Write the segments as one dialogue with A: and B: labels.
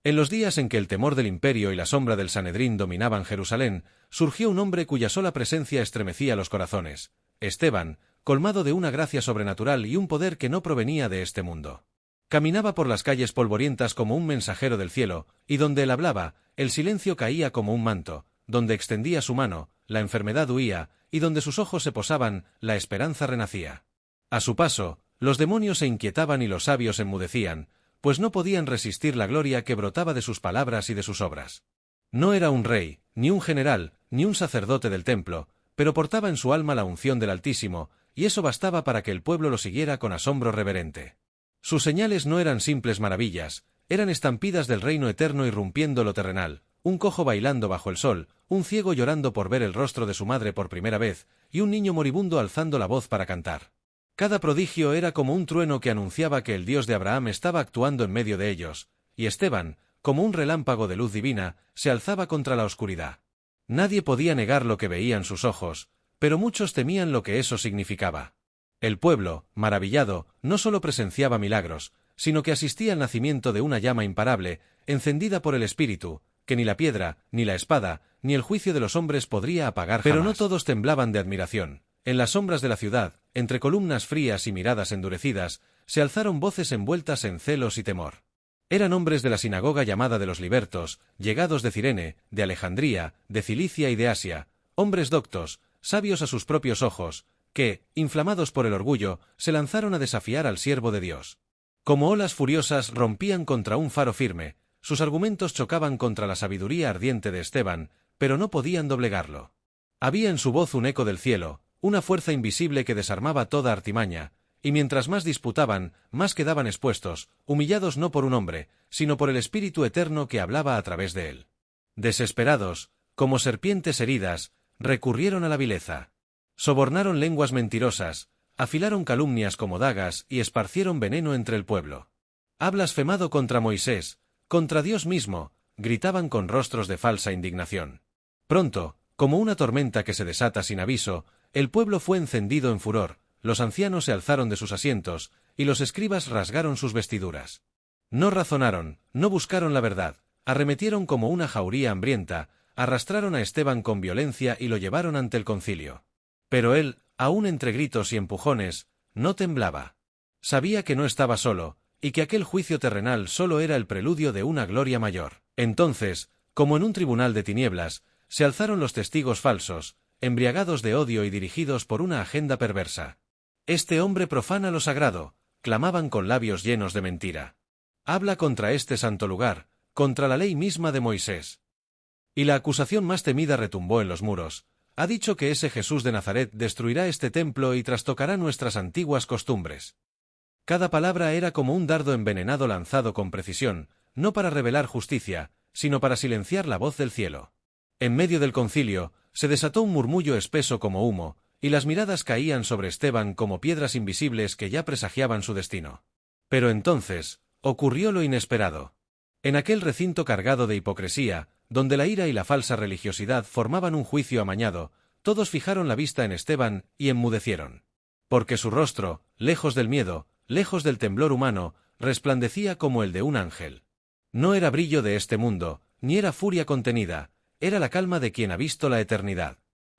A: En los días en que el temor del imperio y la sombra del Sanedrín dominaban Jerusalén, surgió un hombre cuya sola presencia estremecía los corazones: Esteban, colmado de una gracia sobrenatural y un poder que no provenía de este mundo. Caminaba por las calles polvorientas como un mensajero del cielo, y donde él hablaba, el silencio caía como un manto; donde extendía su mano, la enfermedad huía, y donde sus ojos se posaban, la esperanza renacía. A su paso, los demonios se inquietaban y los sabios enmudecían, pues no podían resistir la gloria que brotaba de sus palabras y de sus obras. No era un rey, ni un general, ni un sacerdote del templo, pero portaba en su alma la unción del Altísimo, y eso bastaba para que el pueblo lo siguiera con asombro reverente. Sus señales no eran simples maravillas, eran estampidas del reino eterno irrumpiendo lo terrenal: un cojo bailando bajo el sol, un ciego llorando por ver el rostro de su madre por primera vez, y un niño moribundo alzando la voz para cantar. Cada prodigio era como un trueno que anunciaba que el Dios de Abraham estaba actuando en medio de ellos, y Esteban, como un relámpago de luz divina, se alzaba contra la oscuridad. Nadie podía negar lo que veían sus ojos, pero muchos temían lo que eso significaba. El pueblo, maravillado, no solo presenciaba milagros, sino que asistía al nacimiento de una llama imparable, encendida por el Espíritu, que ni la piedra, ni la espada, ni el juicio de los hombres podría apagar jamás. Pero no todos temblaban de admiración. En las sombras de la ciudad, entre columnas frías y miradas endurecidas, se alzaron voces envueltas en celos y temor. Eran hombres de la sinagoga llamada de los libertos, llegados de Cirene, de Alejandría, de Cilicia y de Asia, hombres doctos, sabios a sus propios ojos, que, inflamados por el orgullo, se lanzaron a desafiar al siervo de Dios. Como olas furiosas rompían contra un faro firme, sus argumentos chocaban contra la sabiduría ardiente de Esteban, pero no podían doblegarlo. Había en su voz un eco del cielo, una fuerza invisible que desarmaba toda artimaña, y mientras más disputaban, más quedaban expuestos, humillados no por un hombre, sino por el Espíritu eterno que hablaba a través de él. Desesperados, como serpientes heridas, recurrieron a la vileza. Sobornaron lenguas mentirosas, afilaron calumnias como dagas y esparcieron veneno entre el pueblo. «Ha blasfemado contra Moisés, contra Dios mismo», gritaban con rostros de falsa indignación. Pronto, como una tormenta que se desata sin aviso, el pueblo fue encendido en furor, los ancianos se alzaron de sus asientos, y los escribas rasgaron sus vestiduras. No razonaron, no buscaron la verdad, arremetieron como una jauría hambrienta, arrastraron a Esteban con violencia y lo llevaron ante el concilio. Pero él, aún entre gritos y empujones, no temblaba. Sabía que no estaba solo, y que aquel juicio terrenal solo era el preludio de una gloria mayor. Entonces, como en un tribunal de tinieblas, se alzaron los testigos falsos, embriagados de odio y dirigidos por una agenda perversa. «Este hombre profana lo sagrado», clamaban con labios llenos de mentira. «Habla contra este santo lugar, contra la ley misma de Moisés». Y la acusación más temida retumbó en los muros: «Ha dicho que ese Jesús de Nazaret destruirá este templo y trastocará nuestras antiguas costumbres». Cada palabra era como un dardo envenenado lanzado con precisión, no para revelar justicia, sino para silenciar la voz del cielo. En medio del concilio, se desató un murmullo espeso como humo, y las miradas caían sobre Esteban como piedras invisibles que ya presagiaban su destino. Pero entonces, ocurrió lo inesperado. En aquel recinto cargado de hipocresía, donde la ira y la falsa religiosidad formaban un juicio amañado, todos fijaron la vista en Esteban y enmudecieron. Porque su rostro, lejos del miedo, lejos del temblor humano, resplandecía como el de un ángel. No era brillo de este mundo, ni era furia contenida, era la calma de quien ha visto la eternidad.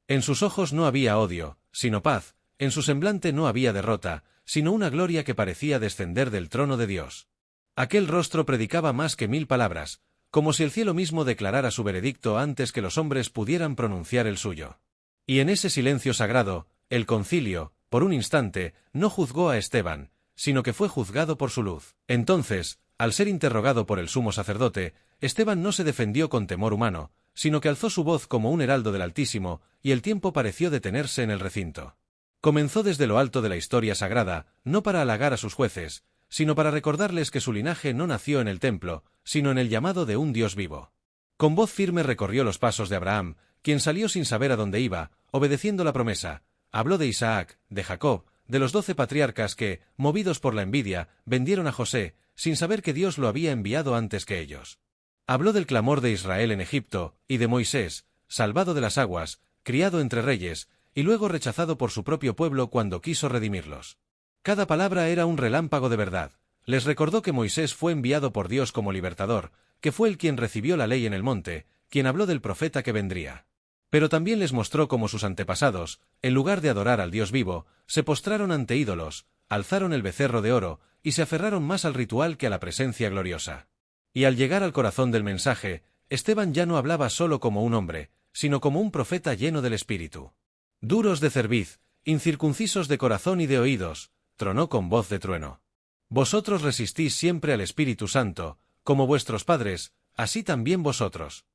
A: En sus ojos no había odio, sino paz, en su semblante no había derrota, sino una gloria que parecía descender del trono de Dios. Aquel rostro predicaba más que 1000 palabras, como si el cielo mismo declarara su veredicto antes que los hombres pudieran pronunciar el suyo. Y en ese silencio sagrado, el concilio, por un instante, no juzgó a Esteban, sino que fue juzgado por su luz. Entonces, al ser interrogado por el sumo sacerdote, Esteban no se defendió con temor humano, sino que alzó su voz como un heraldo del Altísimo, y el tiempo pareció detenerse en el recinto. Comenzó desde lo alto de la historia sagrada, no para halagar a sus jueces, sino para recordarles que su linaje no nació en el templo, sino en el llamado de un Dios vivo. Con voz firme recorrió los pasos de Abraham, quien salió sin saber a dónde iba, obedeciendo la promesa. Habló de Isaac, de Jacob, de los 12 patriarcas que, movidos por la envidia, vendieron a José, sin saber que Dios lo había enviado antes que ellos. Habló del clamor de Israel en Egipto, y de Moisés, salvado de las aguas, criado entre reyes, y luego rechazado por su propio pueblo cuando quiso redimirlos. Cada palabra era un relámpago de verdad. Les recordó que Moisés fue enviado por Dios como libertador, que fue el quien recibió la ley en el monte, quien habló del profeta que vendría. Pero también les mostró cómo sus antepasados, en lugar de adorar al Dios vivo, se postraron ante ídolos, alzaron el becerro de oro, y se aferraron más al ritual que a la presencia gloriosa. Y al llegar al corazón del mensaje, Esteban ya no hablaba solo como un hombre, sino como un profeta lleno del Espíritu. Duros de cerviz, incircuncisos de corazón y de oídos, tronó con voz de trueno. Vosotros resistís siempre al Espíritu Santo, como vuestros padres, así también vosotros.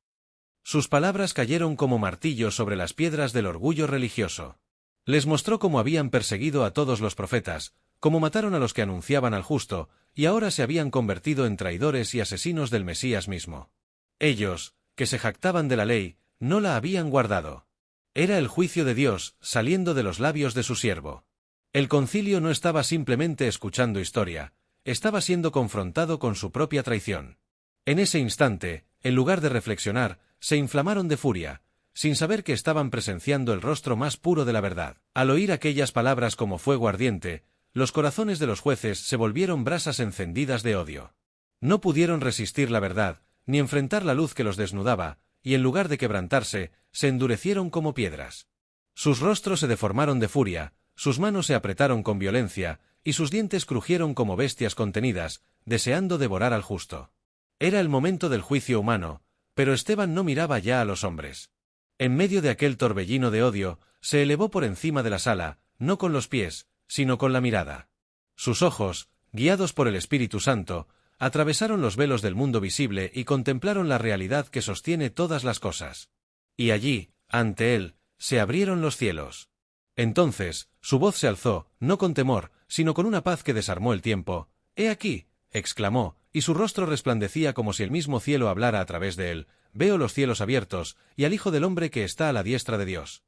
A: Sus palabras cayeron como martillos sobre las piedras del orgullo religioso. Les mostró cómo habían perseguido a todos los profetas, cómo mataron a los que anunciaban al justo, y ahora se habían convertido en traidores y asesinos del Mesías mismo. Ellos, que se jactaban de la ley, no la habían guardado. Era el juicio de Dios, saliendo de los labios de su siervo. El concilio no estaba simplemente escuchando historia, estaba siendo confrontado con su propia traición. En ese instante, en lugar de reflexionar, se inflamaron de furia, sin saber que estaban presenciando el rostro más puro de la verdad. Al oír aquellas palabras como fuego ardiente, los corazones de los jueces se volvieron brasas encendidas de odio. No pudieron resistir la verdad, ni enfrentar la luz que los desnudaba, y en lugar de quebrantarse, se endurecieron como piedras. Sus rostros se deformaron de furia, sus manos se apretaron con violencia, y sus dientes crujieron como bestias contenidas, deseando devorar al justo. Era el momento del juicio humano, pero Esteban no miraba ya a los hombres. En medio de aquel torbellino de odio, se elevó por encima de la sala, no con los pies, sino con la mirada. Sus ojos, guiados por el Espíritu Santo, atravesaron los velos del mundo visible y contemplaron la realidad que sostiene todas las cosas. Y allí, ante él, se abrieron los cielos. Entonces, su voz se alzó, no con temor, sino con una paz que desarmó el tiempo. «¡He aquí!», exclamó, y su rostro resplandecía como si el mismo cielo hablara a través de él. «Veo los cielos abiertos, y al Hijo del Hombre que está a la diestra de Dios».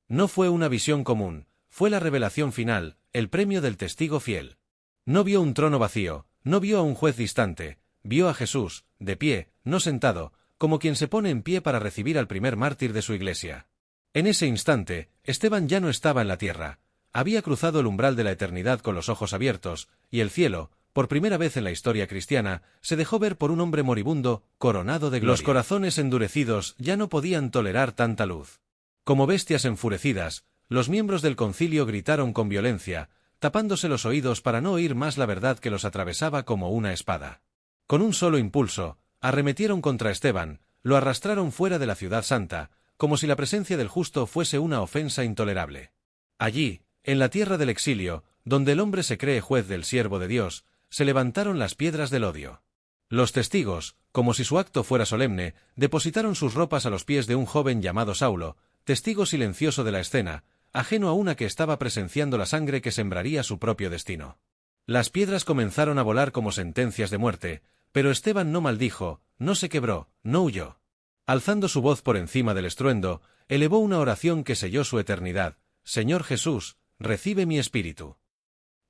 A: No fue una visión común, fue la revelación final, el premio del testigo fiel. No vio un trono vacío, no vio a un juez distante, vio a Jesús, de pie, no sentado, como quien se pone en pie para recibir al primer mártir de su iglesia. En ese instante, Esteban ya no estaba en la tierra, había cruzado el umbral de la eternidad con los ojos abiertos, y el cielo, por primera vez en la historia cristiana, se dejó ver por un hombre moribundo, coronado de gloria. Los corazones endurecidos ya no podían tolerar tanta luz. Como bestias enfurecidas, los miembros del concilio gritaron con violencia, tapándose los oídos para no oír más la verdad que los atravesaba como una espada. Con un solo impulso, arremetieron contra Esteban, lo arrastraron fuera de la ciudad santa, como si la presencia del justo fuese una ofensa intolerable. Allí, en la tierra del exilio, donde el hombre se cree juez del siervo de Dios, se levantaron las piedras del odio. Los testigos, como si su acto fuera solemne, depositaron sus ropas a los pies de un joven llamado Saulo, testigo silencioso de la escena, ajeno a una que estaba presenciando la sangre que sembraría su propio destino. Las piedras comenzaron a volar como sentencias de muerte, pero Esteban no maldijo, no se quebró, no huyó. Alzando su voz por encima del estruendo, elevó una oración que selló su eternidad: «Señor Jesús, recibe mi espíritu».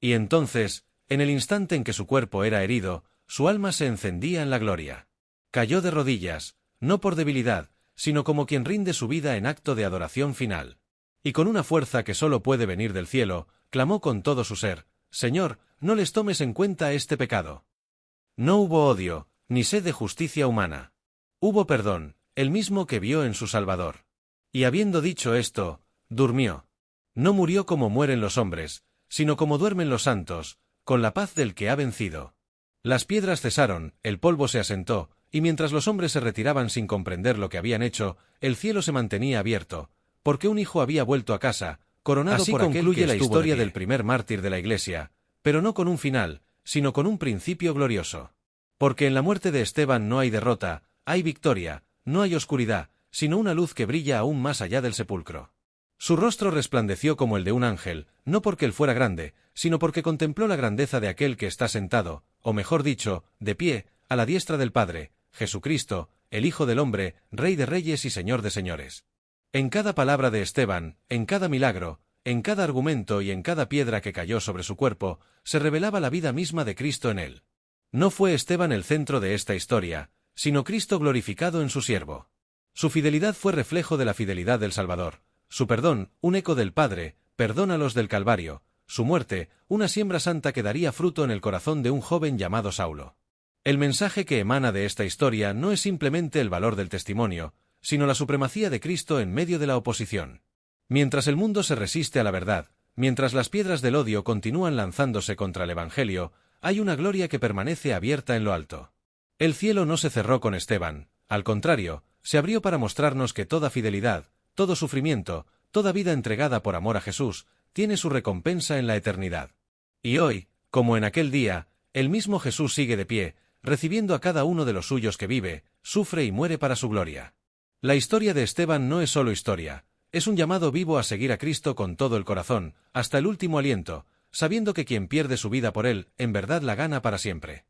A: Y entonces, en el instante en que su cuerpo era herido, su alma se encendía en la gloria. Cayó de rodillas, no por debilidad, sino como quien rinde su vida en acto de adoración final. Y con una fuerza que solo puede venir del cielo, clamó con todo su ser: «Señor, no les tomes en cuenta este pecado». No hubo odio, ni sed de justicia humana. Hubo perdón, el mismo que vio en su Salvador. Y habiendo dicho esto, durmió. No murió como mueren los hombres, sino como duermen los santos, con la paz del que ha vencido. Las piedras cesaron, el polvo se asentó, y mientras los hombres se retiraban sin comprender lo que habían hecho, el cielo se mantenía abierto, porque un hijo había vuelto a casa, coronado por aquel que concluye la historia del primer mártir de la Iglesia, pero no con un final, sino con un principio glorioso. Porque en la muerte de Esteban no hay derrota, hay victoria, no hay oscuridad, sino una luz que brilla aún más allá del sepulcro. Su rostro resplandeció como el de un ángel, no porque él fuera grande, sino porque contempló la grandeza de aquel que está sentado, o mejor dicho, de pie, a la diestra del Padre, Jesucristo, el Hijo del Hombre, Rey de Reyes y Señor de Señores. En cada palabra de Esteban, en cada milagro, en cada argumento y en cada piedra que cayó sobre su cuerpo, se revelaba la vida misma de Cristo en él. No fue Esteban el centro de esta historia, sino Cristo glorificado en su siervo. Su fidelidad fue reflejo de la fidelidad del Salvador, su perdón, un eco del Padre, perdónalos del Calvario, su muerte, una siembra santa que daría fruto en el corazón de un joven llamado Saulo. El mensaje que emana de esta historia no es simplemente el valor del testimonio, sino la supremacía de Cristo en medio de la oposición. Mientras el mundo se resiste a la verdad, mientras las piedras del odio continúan lanzándose contra el Evangelio, hay una gloria que permanece abierta en lo alto. El cielo no se cerró con Esteban, al contrario, se abrió para mostrarnos que toda fidelidad, todo sufrimiento, toda vida entregada por amor a Jesús, tiene su recompensa en la eternidad. Y hoy, como en aquel día, el mismo Jesús sigue de pie, recibiendo a cada uno de los suyos que vive, sufre y muere para su gloria. La historia de Esteban no es solo historia, es un llamado vivo a seguir a Cristo con todo el corazón, hasta el último aliento, sabiendo que quien pierde su vida por él, en verdad la gana para siempre.